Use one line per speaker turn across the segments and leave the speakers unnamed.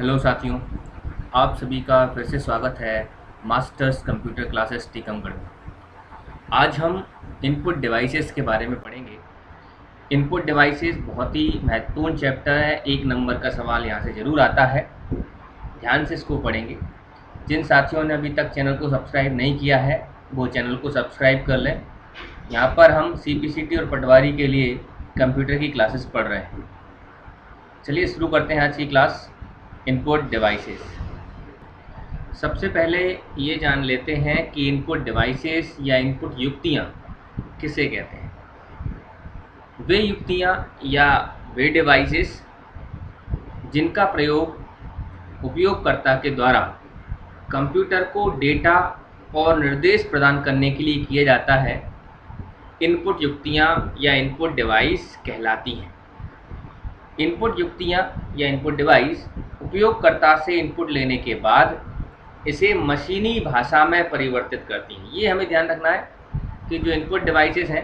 Hello साथियों, आप सभी का फिर से स्वागत है मास्टर्स कंप्यूटर क्लासेस टीकमगढ़ में। आज हम इनपुट डिवाइसेस के बारे में पढ़ेंगे। इनपुट डिवाइसेस बहुत ही महत्वपूर्ण चैप्टर है। एक नंबर का सवाल यहाँ से ज़रूर आता है। ध्यान से इसको पढ़ेंगे। जिन साथियों ने अभी तक चैनल को सब्सक्राइब नहीं किया है वो चैनल को सब्सक्राइब कर लें। यहाँ पर हम CPCT और पटवारी के लिए कंप्यूटर की क्लासेस पढ़ रहे हैं। चलिए शुरू करते हैं आज की क्लास। Input devices. सबसे पहले ये जान लेते हैं कि इनपुट डिवाइसेस या इनपुट युक्तियाँ किसे कहते हैं। वे युक्तियाँ या वे डिवाइसेस जिनका प्रयोग उपयोगकर्ता के द्वारा कंप्यूटर को डेटा और निर्देश प्रदान करने के लिए किया जाता है, इनपुट युक्तियाँ या इनपुट डिवाइस कहलाती हैं। इनपुट युक्तियाँ या इनपुट डिवाइस उपयोगकर्ता से इनपुट लेने के बाद इसे मशीनी भाषा में परिवर्तित करती हैं। ये हमें ध्यान रखना है कि जो इनपुट डिवाइसेस हैं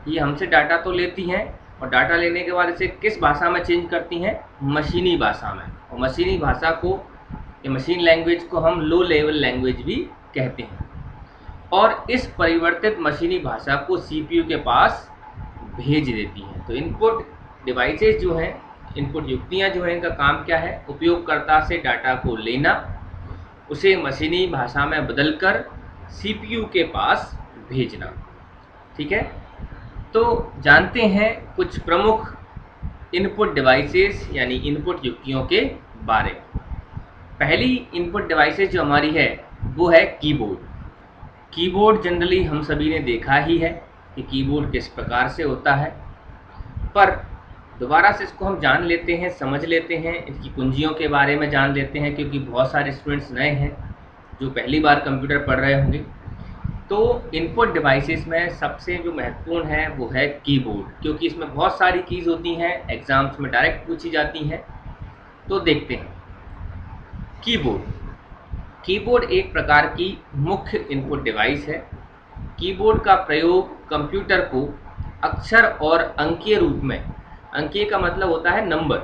ये हमसे डाटा तो लेती हैं और डाटा लेने के बाद इसे किस भाषा में चेंज करती हैं, मशीनी भाषा में। और मशीनी भाषा को या मशीन लैंग्वेज को हम लो लेवल लैंग्वेज भी कहते हैं। और इस परिवर्तित मशीनी भाषा को CPU के पास भेज देती हैं। तो इनपुट डिवाइसेस जो हैं, इनपुट युक्तियाँ जो हैं, इनका काम क्या है? उपयोगकर्ता से डाटा को लेना, उसे मशीनी भाषा में बदलकर CPU के पास भेजना। ठीक है, तो जानते हैं कुछ प्रमुख इनपुट डिवाइसेस यानी इनपुट युक्तियों के बारे में। पहली इनपुट डिवाइसेस जो हमारी है वो है कीबोर्ड। कीबोर्ड जनरली हम सभी ने देखा ही है कि कीबोर्ड किस प्रकार से होता है, पर दोबारा से इसको हम जान लेते हैं, समझ लेते हैं, इसकी कुंजियों के बारे में जान लेते हैं, क्योंकि बहुत सारे स्टूडेंट्स नए हैं जो पहली बार कंप्यूटर पढ़ रहे होंगे। तो इनपुट डिवाइसेस में सबसे जो महत्वपूर्ण है वो है कीबोर्ड, क्योंकि इसमें बहुत सारी कीज़ होती हैं, एग्जाम्स में डायरेक्ट पूछी जाती हैं। तो देखते हैं कीबोर्ड। कीबोर्ड एक प्रकार की मुख्य इनपुट डिवाइस है। कीबोर्ड का प्रयोग कंप्यूटर को अक्षर और अंकीय रूप में, अंकीय का मतलब होता है नंबर,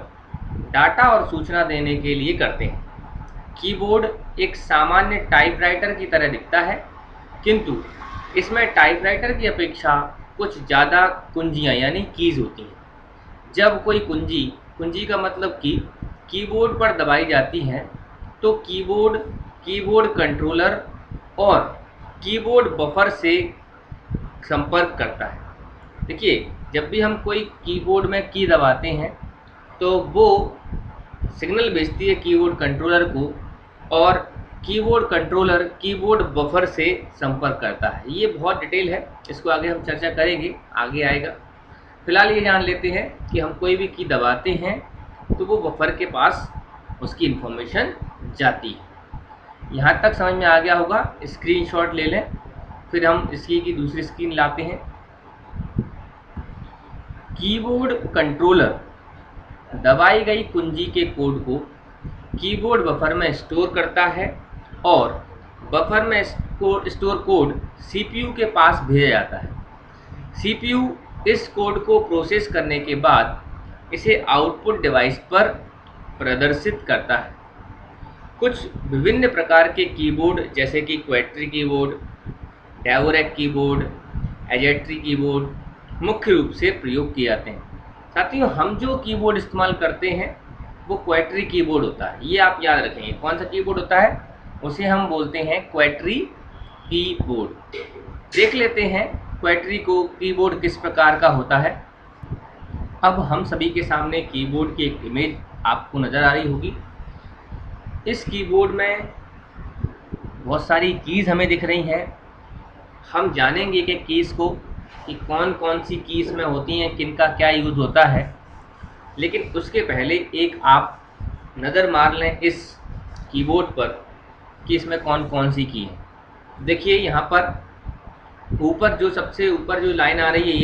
डाटा और सूचना देने के लिए करते हैं। कीबोर्ड एक सामान्य टाइपराइटर की तरह दिखता है, किंतु इसमें टाइपराइटर की अपेक्षा कुछ ज़्यादा कुंजियाँ यानी कीज़ होती हैं। जब कोई कुंजी, कुंजी का मतलब कि कीबोर्ड पर दबाई जाती है तो कीबोर्ड कंट्रोलर और कीबोर्ड बफर से संपर्क करता है। देखिए, जब भी हम कोई कीबोर्ड में की दबाते हैं तो वो सिग्नल भेजती है कीबोर्ड कंट्रोलर को, और कीबोर्ड कंट्रोलर कीबोर्ड बफर से संपर्क करता है। ये बहुत डिटेल है, इसको आगे हम चर्चा करेंगे, आगे आएगा। फिलहाल ये जान लेते हैं कि हम कोई भी की दबाते हैं तो वो बफर के पास उसकी इन्फॉर्मेशन जाती है। यहाँ तक समझ में आ गया होगा। स्क्रीनशॉट ले लें, फिर हम इसकी की दूसरी स्क्रीन लाते हैं। कीबोर्ड कंट्रोलर दबाई गई कुंजी के कोड को कीबोर्ड बफर में स्टोर करता है और बफर में स्टोर कोड CPU के पास भेजा जाता है। CPU इस कोड को प्रोसेस करने के बाद इसे आउटपुट डिवाइस पर प्रदर्शित करता है। कुछ विभिन्न प्रकार के कीबोर्ड जैसे कि क्वेट्री कीबोर्ड, डेवोरेक कीबोर्ड, एजेट्री कीबोर्ड मुख्य रूप से प्रयोग किए जाते हैं। साथियों, हम जो कीबोर्ड इस्तेमाल करते हैं वो क्वेट्री कीबोर्ड होता है। ये आप याद रखेंगे। कौन सा कीबोर्ड होता है? उसे हम बोलते हैं क्वेट्री कीबोर्ड। देख लेते हैं क्वेट्री कीबोर्ड किस प्रकार का होता है। अब हम सभी के सामने कीबोर्ड की एक इमेज आपको नज़र आ रही होगी। इस कीबोर्ड में बहुत सारी कीज़ हमें दिख रही हैं। हम जानेंगे कि कीज़ को कि कौन कौन सी कीज़ में होती हैं, किनका क्या यूज़ होता है। लेकिन उसके पहले एक आप नज़र मार लें इस कीबोर्ड पर कि इसमें कौन कौन सी की है। देखिए, यहाँ पर ऊपर जो सबसे ऊपर जो लाइन आ रही है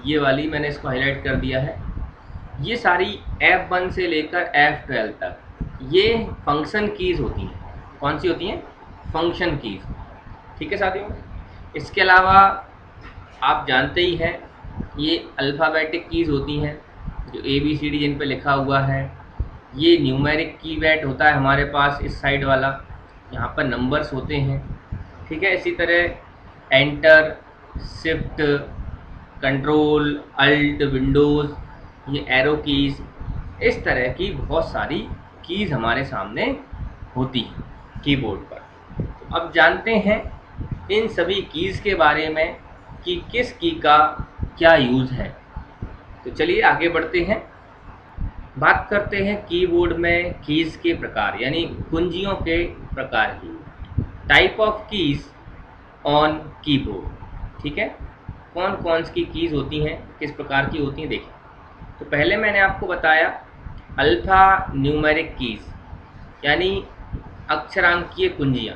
ये वाली मैंने इसको हाईलाइट कर दिया है। ये सारी F1 से लेकर F12 तक ये फंक्शन कीज़ होती हैं। कौन सी होती हैं? Function keys. ठीक है साथियों, इसके अलावा आप जानते ही हैं ये अल्फ़ाबेटिक कीज़ होती हैं, जो ABCD जिन पे लिखा हुआ है। ये न्यूमेरिक कीपैड होता है हमारे पास, इस साइड वाला, यहाँ पर नंबर्स होते हैं। ठीक है, इसी तरह enter, shift, control, alt, Windows, ये एरो कीज़, इस तरह की बहुत सारी कीज़ हमारे सामने होती हैं कीबोर्ड पर। अब जानते हैं इन सभी कीज़ के बारे में कि किस की का क्या यूज़ है। तो चलिए आगे बढ़ते हैं, बात करते हैं कीबोर्ड में कीज़ के प्रकार, यानी कुंजियों के प्रकार की। Type of keys on keyboard. ठीक है, कौन कौन सी कीज़ होती हैं, किस प्रकार की होती हैं, देखें। तो पहले मैंने आपको बताया अल्फ़ा न्यूमेरिक कीज़, यानी अक्षरांकीय कुंजियाँ।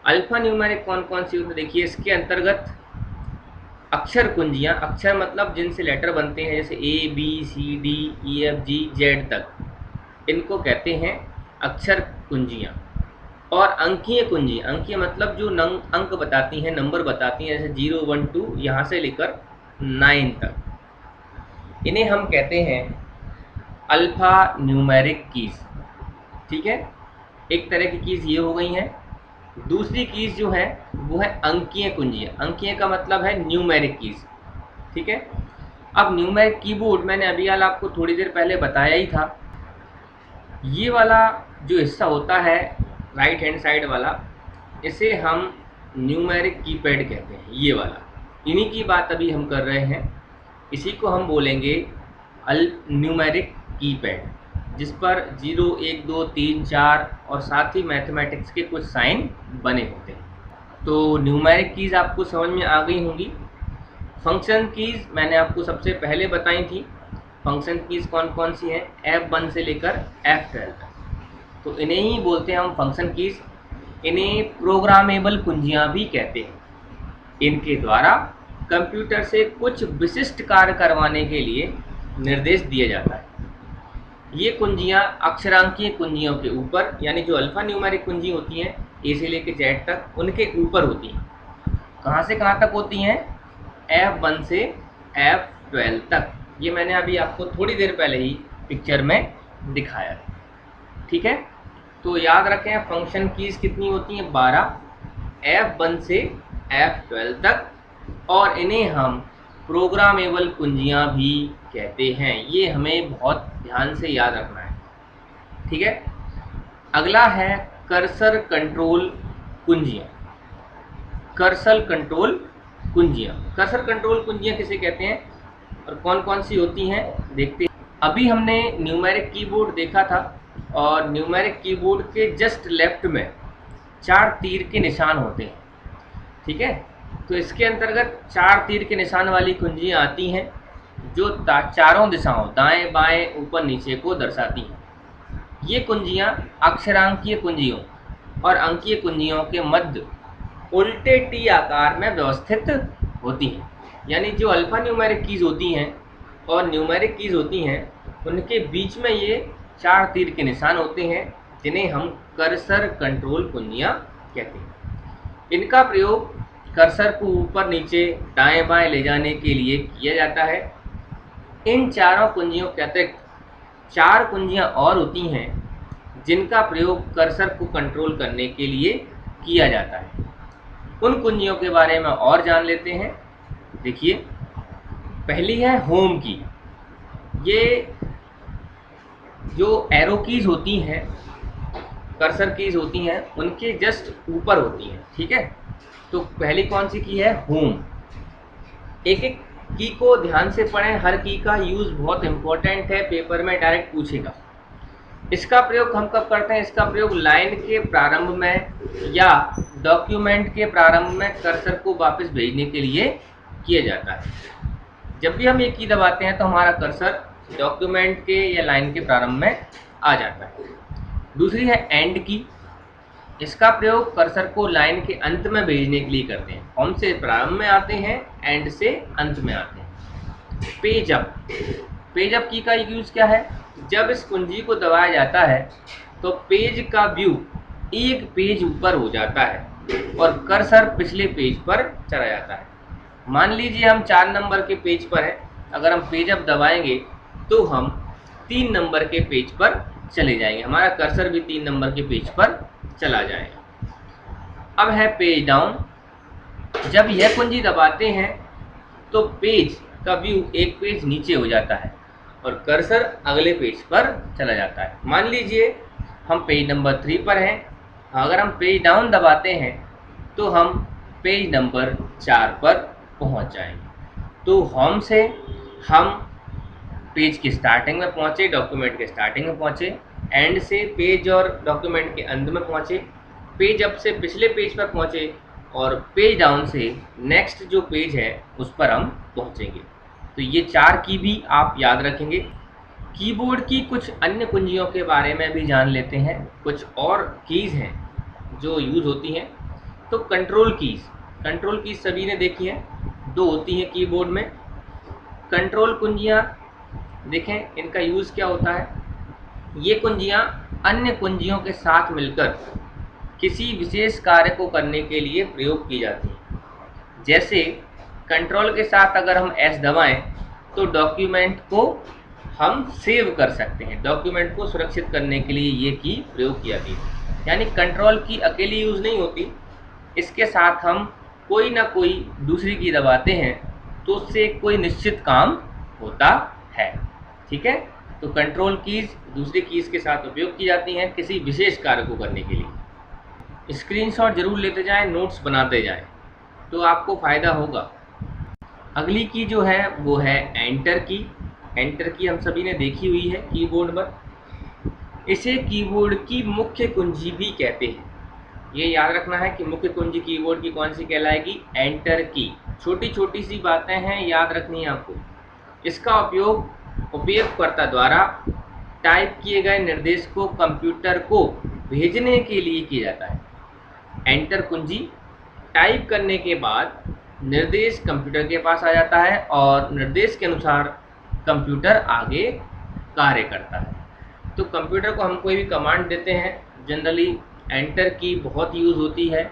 अल्फ़ा न्यूमेरिक कौन कौन सी होती है, देखिए इसके अंतर्गत अक्षर कुंजियाँ, अक्षर मतलब जिनसे लेटर बनते हैं, जैसे A B C D E F G Z तक, इनको कहते हैं अक्षर कुंजियाँ। और अंकीय कुंजी, अंकीय मतलब जो अंक बताती हैं, नंबर बताती हैं, जैसे 0 1 2 यहाँ से लेकर 9 तक, इन्हें हम कहते हैं अल्फ़ा न्यूमेरिक कीज़। ठीक है, एक तरह की कीज़ ये हो गई हैं। दूसरी कीज़ जो है वो है अंकीय कुंजियाँ। अंकीय का मतलब है न्यूमेरिक कीज़। ठीक है, अब न्यूमेरिक कीबोर्ड मैंने अभी हाल आपको थोड़ी देर पहले बताया ही था। ये वाला जो हिस्सा होता है राइट हैंड साइड वाला, इसे हम न्यूमेरिक कीपैड कहते हैं। ये वाला, इन्हीं की बात अभी हम कर रहे हैं, इसी को हम बोलेंगे न्यूमेरिक कीपैड, जिस पर 0 1 2 3 4 और साथ ही मैथमेटिक्स के कुछ साइन बने होते हैं। तो न्यूमेरिक कीज़ आपको समझ में आ गई होंगी। फंक्शन कीज़ मैंने आपको सबसे पहले बताई थी। फंक्शन कीज़ कौन कौन सी हैं, F1 से लेकर F12 तक, तो इन्हें ही बोलते हैं हम फंक्शन कीज़। इन्हें प्रोग्रामेबल कुंजियाँ भी कहते हैं। इनके द्वारा कंप्यूटर से कुछ विशिष्ट कार्य करवाने के लिए निर्देश दिया जाता है। ये कुंजियाँ अक्षरांकीय कुंजियों के ऊपर, यानी जो अल्फ़ा न्यूमेरिक कुंजी होती हैं ए से लेकर जेड तक, उनके ऊपर होती हैं। कहाँ से कहाँ तक होती हैं, F1 से F12 तक। ये मैंने अभी आपको थोड़ी देर पहले ही पिक्चर में दिखाया है। ठीक है, तो याद रखें फंक्शन कीज़ कितनी होती हैं, 12, F1 से F12 तक, और इन्हें हम प्रोग्रामेबल कुंजियाँ भी कहते हैं। ये हमें बहुत ध्यान से याद रखना है। ठीक है, अगला है कर्सर कंट्रोल कुंजियाँ। कर्सर कंट्रोल कुंजियाँ, कर्सर कंट्रोल कुंजियाँ किसे कहते हैं और कौन कौन सी होती हैं, देखते हैं। अभी हमने न्यूमेरिक कीबोर्ड देखा था, और न्यूमेरिक कीबोर्ड के जस्ट लेफ्ट में 4 तीर के निशान होते हैं। ठीक है, तो इसके अंतर्गत 4 तीर के निशान वाली कुंजियाँ आती हैं, जो चारों दिशाओं दाएं बाएं ऊपर नीचे को दर्शाती हैं। ये कुंजियाँ अक्षरांकीय कुंजियों और अंकीय कुंजियों के मध्य उल्टे टी आकार में व्यवस्थित होती हैं। यानी जो अल्फ़ा न्यूमेरिक कीज़ होती हैं और न्यूमेरिक कीज़ होती हैं, उनके बीच में ये 4 तीर के निशान होते हैं, जिन्हें हम कर्सर कंट्रोल कुंजियाँ कहते हैं। इनका प्रयोग कर्सर को ऊपर नीचे दाएं बाएं ले जाने के लिए किया जाता है। इन चारों कुंजियों के अतिरिक्त 4 कुंजियाँ और होती हैं, जिनका प्रयोग कर्सर को कंट्रोल करने के लिए किया जाता है। उन कुंजियों के बारे में और जान लेते हैं। देखिए, पहली है होम की। ये जो एरो कीज़ होती हैं, कर्सर कीज़ होती हैं, उनके जस्ट ऊपर होती हैं। ठीक है, तो पहली कौन सी की है, होम। एक एक की को ध्यान से पढ़ें, हर की का यूज़ बहुत इम्पोर्टेंट है, पेपर में डायरेक्ट पूछेगा। इसका प्रयोग हम कब करते हैं, इसका प्रयोग लाइन के प्रारंभ में या डॉक्यूमेंट के प्रारंभ में कर्सर को वापस भेजने के लिए किया जाता है। जब भी हम एक की दबाते हैं तो हमारा कर्सर डॉक्यूमेंट के या लाइन के प्रारंभ में आ जाता है। दूसरी है एंड की। इसका प्रयोग कर्सर को लाइन के अंत में भेजने के लिए करते हैं। होम से प्रारंभ में आते हैं, एंड से अंत में आते हैं। पेज अप, पेज अप की का यूज़ क्या है, जब इस कुंजी को दबाया जाता है तो पेज का व्यू एक पेज ऊपर हो जाता है और कर्सर पिछले पेज पर चला जाता है। मान लीजिए हम 4 नंबर के पेज पर हैं, अगर हम पेज अप दबाएंगे तो हम 3 नंबर के पेज पर चले जाएंगे, हमारा कर्सर भी 3 नंबर के पेज पर चला जाएगा। अब है पेज डाउन। जब यह कुंजी दबाते हैं तो पेज का व्यू एक पेज नीचे हो जाता है और कर्सर अगले पेज पर चला जाता है। मान लीजिए हम पेज नंबर 3 पर हैं, अगर हम पेज डाउन दबाते हैं तो हम पेज नंबर 4 पर पहुंच जाएंगे। तो होम से हम पेज की स्टार्टिंग में पहुंचे, डॉक्यूमेंट के स्टार्टिंग में पहुंचे, एंड से पेज और डॉक्यूमेंट के अंत में पहुंचे, पेज अप से पिछले पेज पर पहुंचे और पेज डाउन से नेक्स्ट जो पेज है उस पर हम पहुंचेंगे। तो ये 4 की भी आप याद रखेंगे। कीबोर्ड की कुछ अन्य कुंजियों के बारे में भी जान लेते हैं। कुछ और कीज़ हैं जो यूज़ होती हैं। तो कंट्रोल कीज़ सभी ने देखी हैं, 2 होती हैं कीबोर्ड में। कंट्रोल कुंजियाँ देखें, इनका यूज़ क्या होता है। ये कुंजियाँ अन्य कुंजियों के साथ मिलकर किसी विशेष कार्य को करने के लिए प्रयोग की जाती हैं। जैसे कंट्रोल के साथ अगर हम एस दबाएं तो डॉक्यूमेंट को हम सेव कर सकते हैं, डॉक्यूमेंट को सुरक्षित करने के लिए ये की प्रयोग की जाती है। यानी कंट्रोल की अकेली यूज़ नहीं होती, इसके साथ हम कोई ना कोई दूसरी की दबाते हैं तो उससे कोई निश्चित काम होता है। ठीक है, तो कंट्रोल कीज़ दूसरी कीज़ के साथ उपयोग की जाती हैं किसी विशेष कार्य को करने के लिए। स्क्रीनशॉट जरूर लेते जाएं, नोट्स बनाते जाएं, तो आपको फ़ायदा होगा। अगली की जो है वो है एंटर की। एंटर की हम सभी ने देखी हुई है कीबोर्ड पर। इसे कीबोर्ड की मुख्य कुंजी भी कहते हैं। ये याद रखना है कि मुख्य कुंजी कीबोर्ड की कौन सी कहलाएगी, एंटर की। छोटी छोटी सी बातें हैं, याद रखनी है आपको। इसका उपयोग उपयोगकर्ता द्वारा टाइप किए गए निर्देश को कंप्यूटर को भेजने के लिए किया जाता है। एंटर कुंजी टाइप करने के बाद निर्देश कंप्यूटर के पास आ जाता है और निर्देश के अनुसार कंप्यूटर आगे कार्य करता है। तो कंप्यूटर को हम कोई भी कमांड देते हैं, जनरली एंटर की बहुत यूज़ होती है।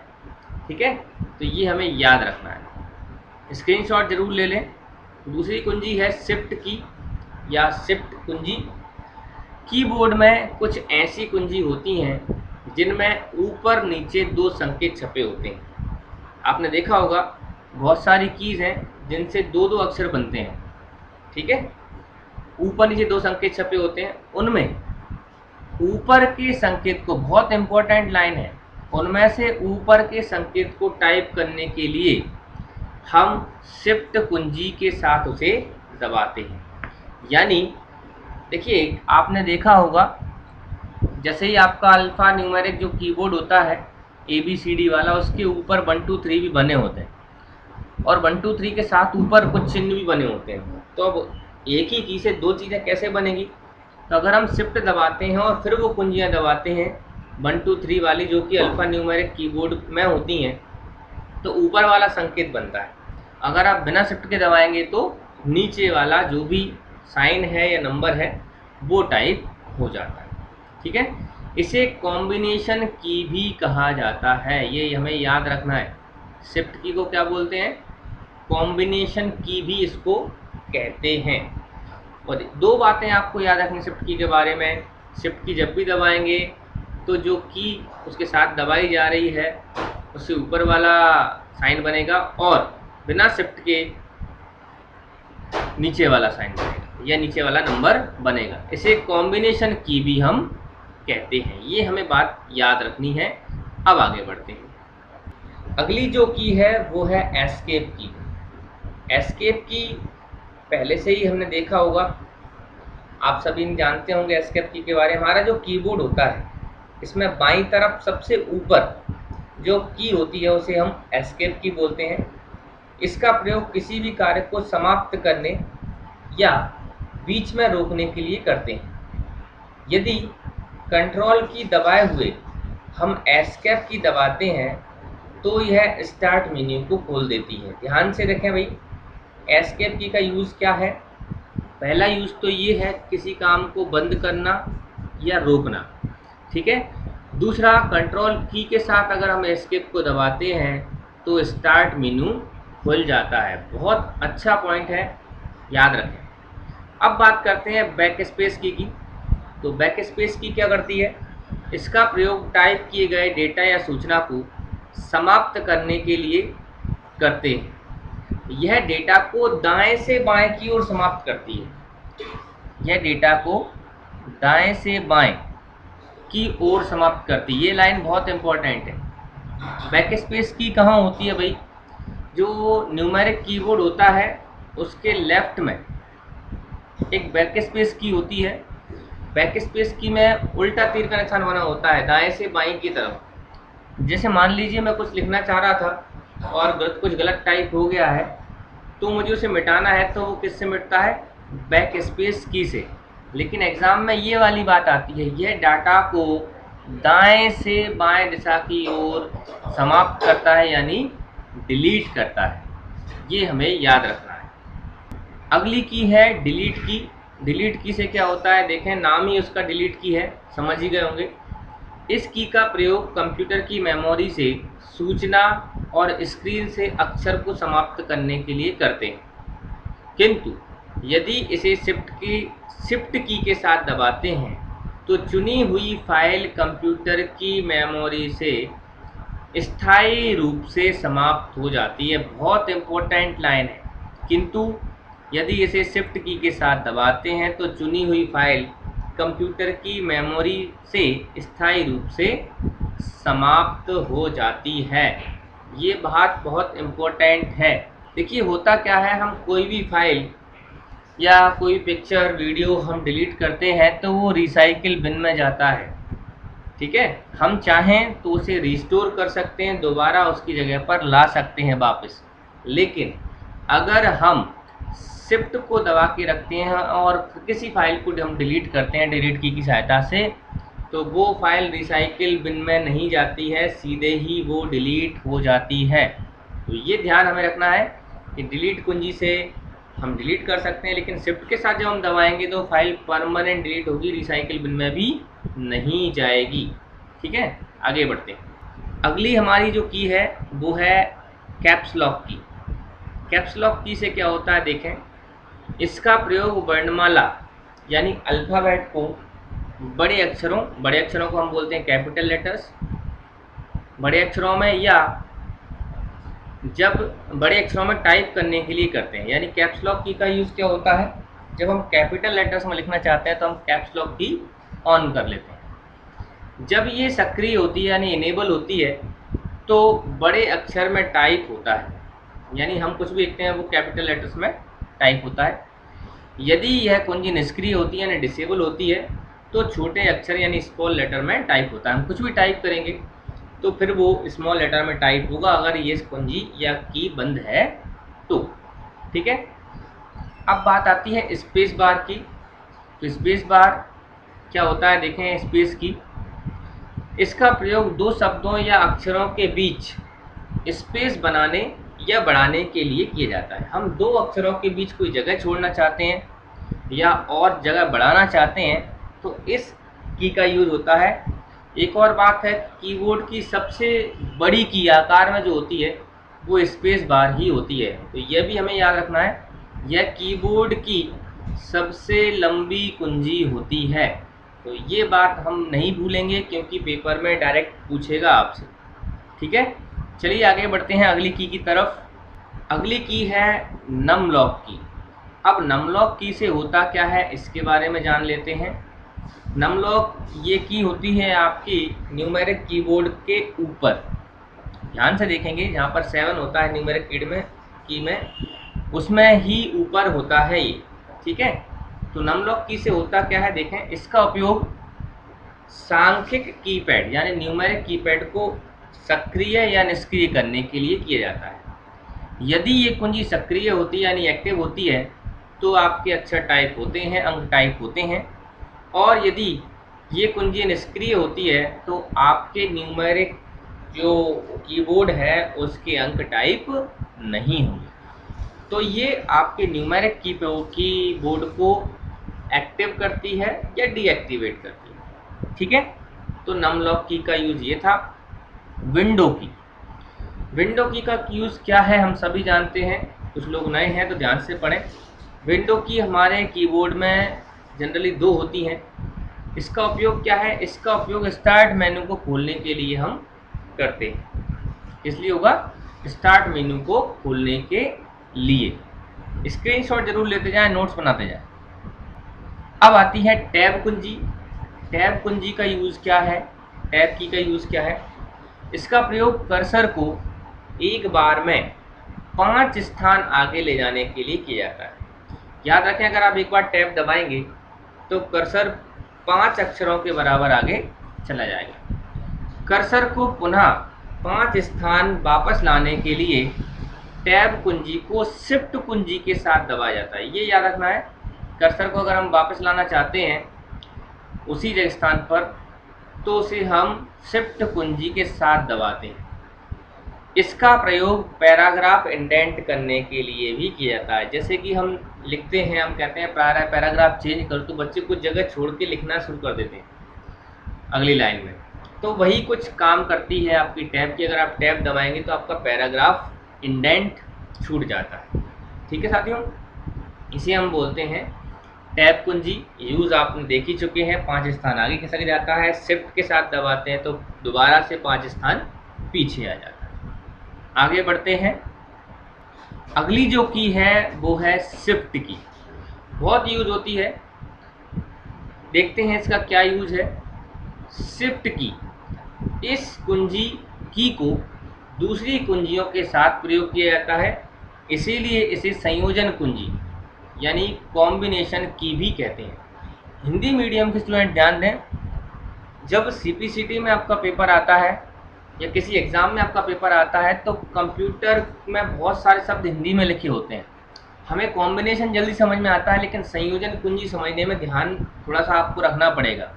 ठीक है, तो ये हमें याद रखना है। स्क्रीनशॉट जरूर ले लें। दूसरी कुंजी है शिफ्ट की या शिफ्ट कुंजी। कीबोर्ड में कुछ ऐसी कुंजी होती हैं जिनमें ऊपर नीचे 2 संकेत छपे होते हैं। आपने देखा होगा बहुत सारी कीज़ हैं जिनसे 2-2 अक्षर बनते हैं। ठीक है, ऊपर नीचे 2 संकेत छपे होते हैं। उनमें ऊपर के संकेत को, बहुत इंपॉर्टेंट लाइन है, उनमें से ऊपर के संकेत को टाइप करने के लिए हम शिफ्ट कुंजी के साथ उसे दबाते हैं। यानी देखिए, आपने देखा होगा जैसे ही आपका अल्फ़ा न्यूमेरिक जो कीबोर्ड होता है ABCD वाला, उसके ऊपर 1 2 3 भी बने होते हैं और 1 2 3 के साथ ऊपर कुछ चिन्ह भी बने होते हैं। तो अब एक ही की से 2 चीज़ें कैसे बनेगी। तो अगर हम शिफ्ट दबाते हैं और फिर वो कुंजियाँ दबाते हैं 1 2 3 वाली, जो कि अल्फ़ा न्यूमेरिक कीबोर्ड में होती हैं, तो ऊपर वाला संकेत बनता है। अगर आप बिना शिफ्ट के दबाएंगे तो नीचे वाला जो भी साइन है या नंबर है वो टाइप हो जाता है। ठीक है, इसे कॉम्बिनेशन की भी कहा जाता है, ये हमें याद रखना है। शिफ्ट की को क्या बोलते हैं, कॉम्बिनेशन की भी इसको कहते हैं। और 2 बातें आपको याद रखनी शिफ्ट की के बारे में। शिफ्ट की जब भी दबाएंगे तो जो की उसके साथ दबाई जा रही है उससे ऊपर वाला साइन बनेगा और बिना शिफ्ट के नीचे वाला साइन बनेगा या नीचे वाला नंबर बनेगा। इसे कॉम्बिनेशन की भी हम कहते हैं। ये हमें बात याद रखनी है। अब आगे बढ़ते हैं। अगली जो की है वो है एस्केप की। एस्केप की पहले से ही हमने देखा होगा, आप सभी जानते होंगे एस्केप की के बारे में। हमारा जो कीबोर्ड होता है इसमें बाईं तरफ सबसे ऊपर जो की होती है उसे हम एस्केप की बोलते हैं। इसका प्रयोग किसी भी कार्य को समाप्त करने या बीच में रोकने के लिए करते हैं। यदि कंट्रोल की दबाए हुए हम एस्केप की दबाते हैं तो यह स्टार्ट मेन्यू को खोल देती है। ध्यान से देखें भाई, एस्केप की का यूज़ क्या है। पहला यूज़ तो ये है किसी काम को बंद करना या रोकना। ठीक है, दूसरा कंट्रोल की के साथ अगर हम एस्केप को दबाते हैं तो स्टार्ट मेन्यू खुल जाता है। बहुत अच्छा पॉइंट है, याद रखें। अब बात करते हैं बैक स्पेस की। तो बैक स्पेस की क्या करती है, इसका प्रयोग टाइप किए गए डेटा या सूचना को समाप्त करने के लिए करते हैं। यह डेटा को दाएं से बाएं की ओर समाप्त करती है। यह डेटा को दाएं से बाएं की ओर समाप्त करती है। ये लाइन बहुत इंपॉर्टेंट है। बैक स्पेस की कहाँ होती है भाई, जो न्यूमेरिक कीबोर्ड होता है उसके लेफ्ट में एक बैक स्पेस की होती है। बैक स्पेस की में उल्टा तीर का निशान बना होता है दाएं से बाएं की तरफ। जैसे मान लीजिए मैं कुछ लिखना चाह रहा था और कुछ गलत टाइप हो गया है, तो मुझे उसे मिटाना है, तो वो किससे मिटता है, बैक स्पेस की से। लेकिन एग्ज़ाम में ये वाली बात आती है, यह डाटा को दाएं से बाएं दिशा की ओर समाप्त करता है, यानी डिलीट करता है। ये हमें याद रखना है। अगली की है डिलीट की। डिलीट की से क्या होता है, देखें नाम ही उसका डिलीट की है, समझ ही गए होंगे। इस की का प्रयोग कंप्यूटर की मेमोरी से सूचना और स्क्रीन से अक्षर को समाप्त करने के लिए करते हैं, किंतु यदि इसे शिफ्ट की के साथ दबाते हैं तो चुनी हुई फाइल कंप्यूटर की मेमोरी से स्थायी रूप से समाप्त हो जाती है। बहुत इंपॉर्टेंट लाइन है। किंतु यदि इसे शिफ्ट की के साथ दबाते हैं तो चुनी हुई फाइल कंप्यूटर की मेमोरी से स्थायी रूप से समाप्त हो जाती है। ये बात बहुत इम्पोर्टेंट है। देखिए होता क्या है, हम कोई भी फाइल या कोई पिक्चर वीडियो हम डिलीट करते हैं तो वो रिसाइकिल बिन में जाता है। ठीक है, हम चाहें तो उसे रिस्टोर कर सकते हैं, दोबारा उसकी जगह पर ला सकते हैं वापस। लेकिन अगर हम शिफ्ट को दबा के रखते हैं और किसी फाइल को हम डिलीट करते हैं डिलीट की सहायता से, तो वो फाइल रिसाइकिल बिन में नहीं जाती है, सीधे ही वो डिलीट हो जाती है। तो ये ध्यान हमें रखना है कि डिलीट कुंजी से हम डिलीट कर सकते हैं, लेकिन शिफ्ट के साथ जब हम दबाएंगे तो फाइल परमानेंट डिलीट होगी, रिसाइकिल बिन में भी नहीं जाएगी। ठीक है, आगे बढ़ते हैं। अगली हमारी जो की है वो है कैप्स लॉक की। कैप्स लॉक की से क्या होता है, देखें इसका प्रयोग वर्णमाला यानी अल्फ़ाबेट को बड़े अक्षरों को हम बोलते हैं कैपिटल लेटर्स, बड़े अक्षरों में या जब बड़े अक्षरों में टाइप करने के लिए करते हैं। यानी कैप्स लॉक की का यूज़ क्या होता है, जब हम कैपिटल लेटर्स में लिखना चाहते हैं तो हम कैप्स लॉक की ऑन कर लेते हैं। जब ये सक्रिय होती है यानी इनेबल होती है तो बड़े अक्षर में टाइप होता है, यानी हम कुछ भी लिखते हैं वो कैपिटल लेटर्स में टाइप होता है। यदि यह कुंजी निष्क्रिय होती है यानी डिसेबल होती है तो छोटे अक्षर यानी स्मॉल लेटर में टाइप होता है। हम कुछ भी टाइप करेंगे तो फिर वो स्मॉल लेटर में टाइप होगा अगर ये कुंजी या की बंद है तो। ठीक है, अब बात आती है स्पेस बार की। तो स्पेस बार क्या होता है, देखें स्पेस की, इसका प्रयोग दो शब्दों या अक्षरों के बीच स्पेस बनाने या बढ़ाने के लिए किया जाता है। हम दो अक्षरों के बीच कोई जगह छोड़ना चाहते हैं या और जगह बढ़ाना चाहते हैं तो इस की का यूज़ होता है। एक और बात है, कीबोर्ड की सबसे बड़ी की आकार में जो होती है वो स्पेस बार ही होती है। तो यह भी हमें याद रखना है, यह कीबोर्ड की सबसे लंबी कुंजी होती है। तो ये बात हम नहीं भूलेंगे क्योंकि पेपर में डायरेक्ट पूछेगा आपसे। ठीक है, चलिए आगे बढ़ते हैं अगली की तरफ। अगली की है नम लॉक की। अब नम लॉक की से होता क्या है इसके बारे में जान लेते हैं। नम लॉक ये की होती है आपकी न्यूमेरिक कीबोर्ड के ऊपर। ध्यान से देखेंगे जहाँ पर 7 होता है न्यूमेरिक की में उसमें ही ऊपर होता है ये। ठीक है, तो नम लॉक की से होता क्या है, देखें इसका उपयोग सांख्यिक कीपैड यानी न्यूमेरिक कीपैड को सक्रिय या निष्क्रिय करने के लिए किया जाता है। यदि ये कुंजी सक्रिय होती है यानी एक्टिव होती है तो आपके अक्षर टाइप होते हैं, अंक टाइप होते हैं, और यदि ये कुंजी निष्क्रिय होती है तो आपके न्यूमेरिक जो कीबोर्ड है उसके अंक टाइप नहीं होंगे। तो ये आपके न्यूमेरिक कीबोर्ड को एक्टिव करती है या डीएक्टिवेट करती है। ठीक है, तो नम लॉक की का यूज़ ये था। विंडो की का यूज़ क्या है हम सभी जानते हैं, कुछ लोग नए हैं तो ध्यान से पढ़ें। विंडो की हमारे कीबोर्ड में जनरली 2 होती हैं। इसका उपयोग क्या है? इसका उपयोग स्टार्ट मेनू को खोलने के लिए हम करते हैं। इसलिए होगा स्टार्ट मेनू को खोलने के लिए। स्क्रीनशॉट जरूर लेते जाएं, नोट्स बनाते जाएं। अब आती है टैब कुंजी। टैब कुंजी का यूज़ क्या है? टैब की का यूज़ क्या है? इसका प्रयोग कर्सर को एक बार में 5 स्थान आगे ले जाने के लिए किया जाता है। याद रखें, अगर आप एक बार टैब दबाएंगे तो कर्सर 5 अक्षरों के बराबर आगे चला जाएगा। कर्सर को पुनः 5 स्थान वापस लाने के लिए टैब कुंजी को शिफ्ट कुंजी के साथ दबाया जाता है। ये याद रखना है, कर्सर को अगर हम वापस लाना चाहते हैं उसी जगह स्थान पर, तो उसे हम शिफ्ट कुंजी के साथ दबाते हैं। इसका प्रयोग पैराग्राफ इंडेंट करने के लिए भी किया जाता है। जैसे कि हम लिखते हैं, हम कहते हैं पैराग्राफ चेंज कर, तो बच्चे कुछ जगह छोड़ के लिखना शुरू कर देते हैं अगली लाइन में। तो वही कुछ काम करती है आपकी टैब की। अगर आप टैब दबाएंगे तो आपका पैराग्राफ इंडेंट छूट जाता है। ठीक है साथियों, इसे हम बोलते हैं टैब कुंजी। यूज़ आपने देख ही चुके हैं, 5 स्थान आगे खिसक जाता है। शिफ्ट के साथ दबाते हैं तो दोबारा से 5 स्थान पीछे आ जाता है। आगे बढ़ते हैं। अगली जो की है वो है शिफ्ट की। बहुत यूज होती है, देखते हैं इसका क्या यूज है। शिफ्ट की, इस कुंजी की को दूसरी कुंजियों के साथ प्रयोग किया जाता है, इसीलिए इसे संयोजन कुंजी यानी कॉम्बिनेशन की भी कहते हैं। हिंदी मीडियम के स्टूडेंट ध्यान दें, जब सीपीसीटी में आपका पेपर आता है या किसी एग्ज़ाम में आपका पेपर आता है तो कंप्यूटर में बहुत सारे शब्द हिंदी में लिखे होते हैं। हमें कॉम्बिनेशन जल्दी समझ में आता है, लेकिन संयोजन कुंजी समझने में ध्यान थोड़ा सा आपको रखना पड़ेगा।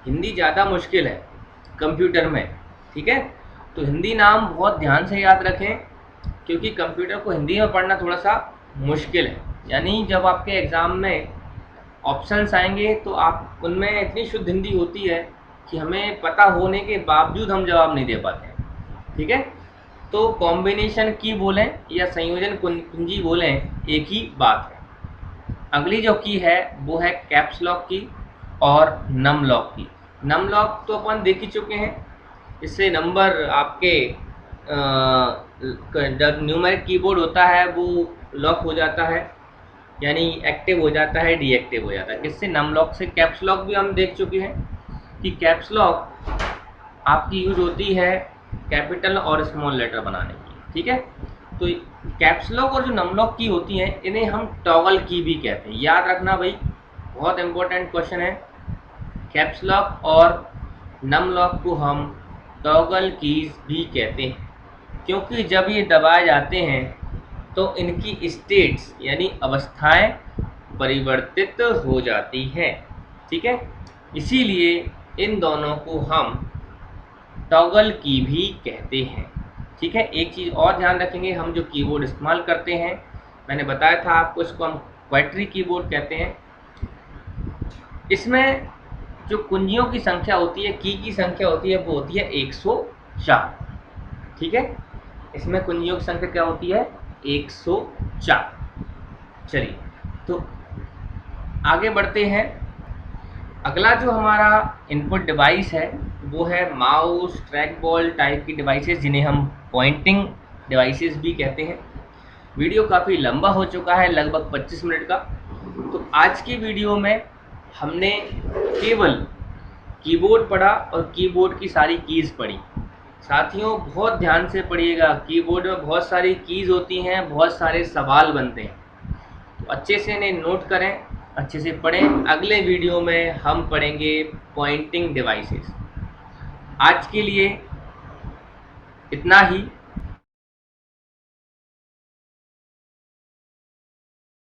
हिंदी ज़्यादा मुश्किल है कंप्यूटर में, ठीक है? तो हिंदी नाम बहुत ध्यान से याद रखें, क्योंकि कंप्यूटर को हिंदी में पढ़ना थोड़ा सा मुश्किल है। यानी जब आपके एग्ज़ाम में ऑप्शंस आएंगे तो आप उनमें इतनी शुद्ध हिंदी होती है कि हमें पता होने के बावजूद हम जवाब नहीं दे पाते हैं। ठीक है, तो कॉम्बिनेशन की बोलें या संयोजन कुंजी बोलें, एक ही बात है। अगली जो की है वो है कैप्स लॉक की और नम लॉक की। नम लॉक तो अपन देख ही चुके हैं, इससे नंबर आपके जब न्यूमेरिक कीबोर्ड होता है वो लॉक हो जाता है, यानी एक्टिव हो जाता है, डीएक्टिव हो जाता है। किससे? नम लॉक से। कैप्स लॉक भी हम देख चुके हैं कि कैप्स लॉक आपकी यूज होती है कैपिटल और स्मॉल लेटर बनाने की। ठीक है, तो कैप्स लॉक और जो नम लॉक की होती हैं इन्हें हम टॉगल की भी कहते हैं। याद रखना भाई, बहुत इंपॉर्टेंट क्वेश्चन है। कैप्स लॉक और नम लॉक को हम टॉगल कीज भी कहते हैं, क्योंकि जब ये दबाए जाते हैं तो इनकी स्टेट्स यानी अवस्थाएं परिवर्तित हो जाती हैं। ठीक है, इसीलिए इन दोनों को हम टॉगल की भी कहते हैं। ठीक है, एक चीज़ और ध्यान रखेंगे, हम जो कीबोर्ड इस्तेमाल करते हैं, मैंने बताया था आपको, इसको हम क्वाट्री कीबोर्ड कहते हैं। इसमें जो कुंजियों की संख्या होती है, की संख्या होती है, वो होती है 104। ठीक है, इसमें कुंजियों की संख्या क्या होती है? 104। चलिए तो आगे बढ़ते हैं। अगला जो हमारा इनपुट डिवाइस है वो है माउस, ट्रैक बॉल टाइप की डिवाइसेस, जिन्हें हम पॉइंटिंग डिवाइसेस भी कहते हैं। वीडियो काफ़ी लंबा हो चुका है, लगभग 25 मिनट का। तो आज की वीडियो में हमने केवल कीबोर्ड पढ़ा और कीबोर्ड की सारी कीज़ पढ़ी। साथियों बहुत ध्यान से पढ़िएगा, कीबोर्ड में बहुत सारी कीज़ होती हैं, बहुत सारे सवाल बनते हैं, तो अच्छे से इन्हें नोट करें, अच्छे से पढ़ें। अगले वीडियो में हम पढ़ेंगे पॉइंटिंग डिवाइसेस। आज के लिए इतना ही।